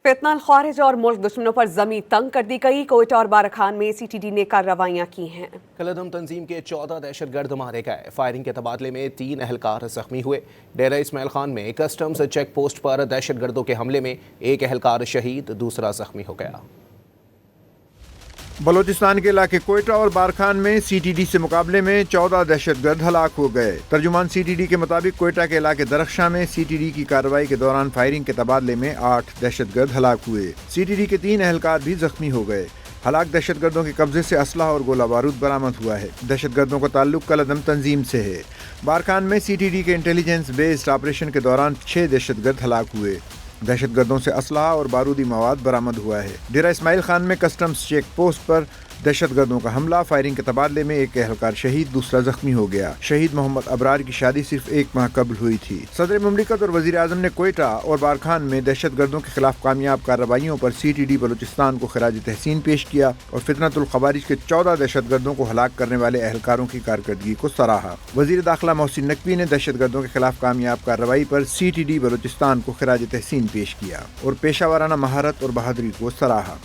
फितनाल खारिज और मुल्क दुश्मनों पर जमी तंग कर दी गई। कोयटा और बाराखान में CTD ने कार्रवाइयां की हैं। कलदम तंजीम के 14 दहशतगर्द मारे गए। फायरिंग के तबादले में 3 एहलकार जख्मी हुए। डेरा इस्माइल खान में कस्टम्स चेक पोस्ट पर दहशतगर्दों के हमले में एक एहलकार शहीद, दूसरा जख्मी हो गया। बलोचिस्तान के इलाके कोयटा और बारखान में CTD से मुकाबले में 14 दहशतगर्द हलाक हो गए। तर्जुमान CTD के मुताबिक कोयटा के इलाके दरख्शां में CTD की कार्रवाई के दौरान फायरिंग के तबादले में 8 दहशतगर्द हलाक हुए। CTD के 3 एहलकार भी जख्मी हो गए। हलाक दहशतगर्दों के कब्जे से असलहा और गोला बारूद बरामद हुआ है। दहशतगर्दों का ताल्लुक कलदम तंजीम से है। बारखान में CTD के इंटेलिजेंस बेस्ड ऑपरेशन के दौरान 6 दहशतगर्द हलाक हुए। दहशतगर्दों से असलहा और बारूदी मवाद बरामद हुआ है। डेरा इस्माइल खान में कस्टम्स चेक पोस्ट पर दहशतगर्दों का हमला, फायरिंग के तबादले में एक एहलकार शहीद, दूसरा जख्मी हो गया। शहीद मोहम्मद अबरार की शादी सिर्फ 1 माह कबल हुई थी। सदर मुमलिकत और वजीर आजम ने कोयटा और बारखान में दहशतगर्दों के खिलाफ कामयाब कार्रवाइयों पर CTD बलोचिस्तान को खराज तहसीन पेश किया और फितनतुल खवारिज के 14 दहशतगर्दों को हलाक करने वाले एहलकारों की कारकर्दगी को सराहा। वजीर दाखिला मोहसिन नकवी ने दहशतगर्दों के खिलाफ कामयाब कार्रवाई पर CTD बलोचिस्तान को खराज तहसीन पेश किया और पेशा वाराना महारत और बहादुरी को सराहा।